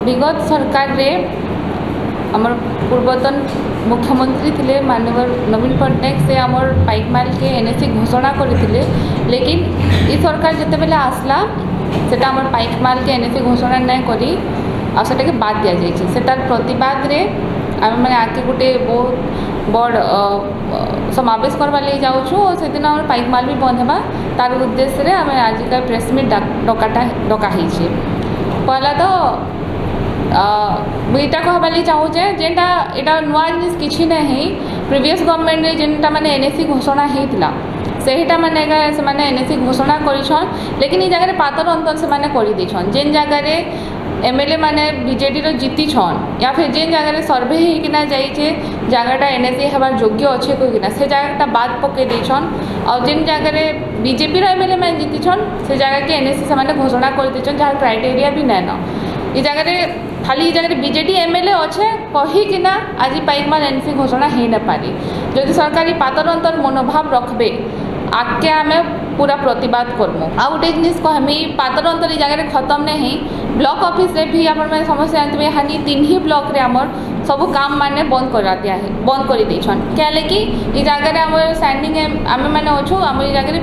विगत सरकार रे आमर पूर्वतन मुख्यमंत्री थिले माननीय नवीन पट्टनायक से आमर पाइकमाल के एनएससी घोषणा करथिले। लेकिन ई सरकार जते बेले आसला सेटा आमर पाइकमाल के एनएससी घोषणा नहीं करी आ सेटा के बाद दिया जाइए। सेटार प्रतिवाद रे आम मैंने आके गोटे बहुत बड़ समावेश करवा ले जाऊँ और से दिन आम पाइकमाल भी बंद होगा तार उद्देश्य रे आम आज का प्रेस मीट डकाही पहला तो मुझे कहवाली चाहूचे जेनटा यहाँ नुआ जिनिस किसी नहीं प्रीवियस गवर्नमेंट रे जेनटा माने एनएससी घोषणा होता सेहीटा माने से एनएससी घोषणा करिछन। लेकिन ये जगह पातर अंतर से माने करि देछन जेन जगह एमएलए माने बीजेडी रो जीती छन या फिर जेन जगह सर्वे होना जाइए जगहटा एनएससी हबार योग्य अच्छे कहीकिना से जगहटा बाद पकई देछन और जेन जगह बीजेपी रो एमएलए मैंने जीती छन से जगह के एनएससी से घोषणा कर देछन जहाँ क्राइटेरिया भी नाइन ये जगह खाली ये जगह बीजेडी एमएलए अच्छे कहीकिना आज पाइकमाल एनएससी घोषणा हो न पारी। जदि सरकार पातर अंतर मनोभाव रखबे आगे आम पूरा प्रतिवाद करमु। आ गोटे जिनिस कहमी पातर अंतर जगह खत्म नहीं ब्लॉक ऑफिस रे भी आप समस्या जानते हैं हानि 3 ही ब्लॉक रे आमर सब काम माने बंद कर दिया है बंद कर देछन क्या कि ये जगह आम स्टैंडिंग आम मैंने अच्छु आम ये जगह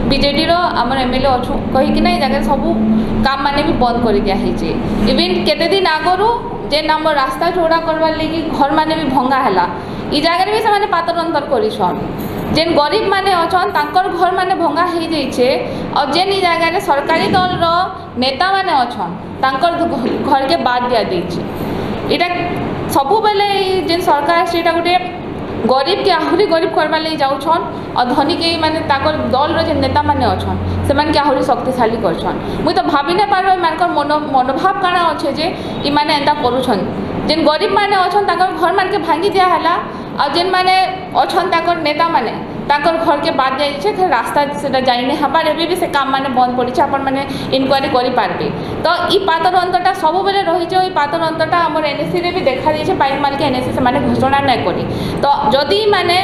बीजेडी रो आम एमएलए अच्छु कहीकिना ये जगह सब काम माने भी बंद कर दिया है। इवेन केते दिन आगरू जेन आम रास्ता चौड़ा करवार लगी घर माने भी भंगा है ये जगह भी से पातर अंतर करिछन जेन गरीब माने अछन तांकर घर माने भंगा हो जाइए और जेन ई जगह सरकारी दल रो नेता माने अछन तांकर घर के बाद दिया देछि। इटा सबु बेले जेन सरकार सेटा गोटे गरीब के आहुरी गरीब करवा ले जाउछन और धनी के माने ताकर दल रो जेन नेता माने अछन से माने के आहुरी शक्तिशाली करछन। मुई तो भाबी नै पारो मानकर मनोभाव काना अच्छे जे ई माने एंता करूछन जेन गरीब माने अछन ताकर घर मान के भांगी दिया हला और जेन माने अछन ताकर नेता माने ताकर घर के बाद जाइए फिर रास्ता से जाइने हबार एबे भी से काम माने बंद पड़ी आपण माने इनक्वारी करि पारबे। तो ई पातर अंतरटा सब बेले रही जे ई पातर अंतरटा हमर एनएससी रे भी देखा दी छे पाइकमाल के एनएससी से माने घोषणा नहीं करी तो जदि माने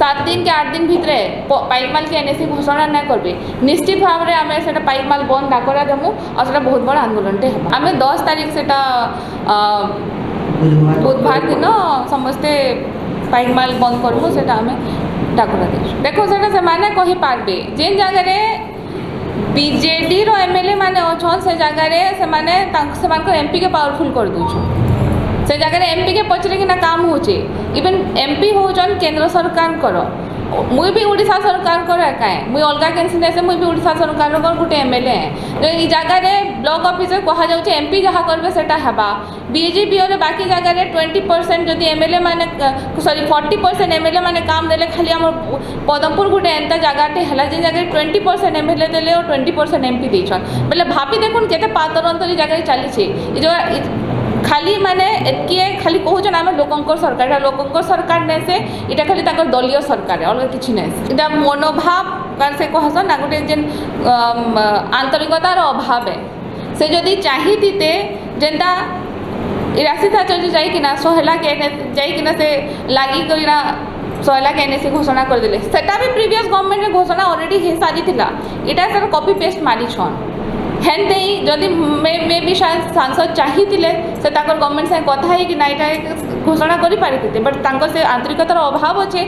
7 दिन के 8 दिन भितरे पाइकमाल के एनएससी घोषणा नहीं करबे निश्चित भाव में आम से पाइकमाल बंद डाकरा देमु और से बहुत बड़ा आंदोलनटे हम आम 10 तारीख से बुधवार दिन समस्ते पाइकमाल बंद करमु से आम डाकरा दे देखो से माने कही पारबे जेन जगह बीजेडी रो एमएलए माने अछन से जगह से एमपी के पावरफुल कर दूछन से जगह एमपी के पचरे कि ना काम होचे इवन एमपी होचन केंद्र सरकार करो मुई भी उड़ीसा सरकार कर एका है मुई अलगा कैंसिल से मुई भी उड़ीसा सरकार गोटे एमएलए है तो ये जगह ब्लॉक ऑफिस कह जाउचे एमपी जहाँ करबे सेटा हेबा बीजेपी और बाकी जगह 20% जदि एमएलए माने सॉरी 40% एमएलए माने काम देले खाली आम पदमपुर गोटे एंता जगहटे है जे जगह 20% एमएलए देले और 20% एमपी देछन बोले भाभी देखुन केते पातर अंतर जगह चली जो खाली माने एतकी खाली कहून आम लोकंकर सरकार ने से इटा खाली ताकर दलीय सरकार अलग किसी ना इटा मनोभाव कार से कहसन ना गोटे जेन आंतरिकतार अभाव है से जदि चाहिए जेनता राशि था जाइकिना 100 लाख जाइकिना से लागी करिना 100 लाख एनएससी घोषणा कर देले सेटा भी प्रीवियस गवर्नमेंट ने घोषणा ऑलरेडी हो सारी थिला इटा सर कॉपी पेस्ट मारी छन हेन ही जदि मे भी शायद सांसद चाहिए से गवर्नमेंट से कथा है कि ना यहाँ घोषणा करि पारिते बट तांकर से आंतरिकतार अभाव अच्छे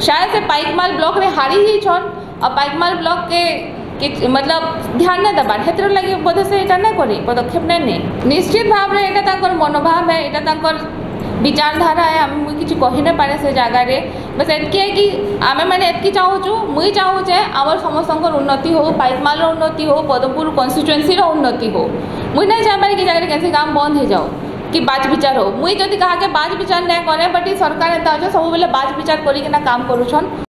शायद से पाइकमाल ब्लॉक रे हारी ही छन और पाइकमाल ब्लॉक के मतलब ध्यान नहीं दबार क्षेत्र लगे बोधे से यहाँ नहीं करी पदक्षेप नहीं निश्चित भाव में यहाँ मनोभाव है यहाँ विचारधारा है आम किसी कही न पारे से जगार बस एतकी है कि आमे मैंने एतकी चाहूँ मुई चाहूचे आमर समस्त उन्नति हो पाइकमाल उन्नति हो पदमपुर कन्स्टिट्युएंसी उन्नति हो मुई नहीं चाहपारे कि जगह कैसे काम बंद हो जाओ कि बाज विचार हो मुई जदि कहा बाज विचार नहीं करे बट सरकार एंता अच्छे सब बेले बाज विचार करना काम करुछन।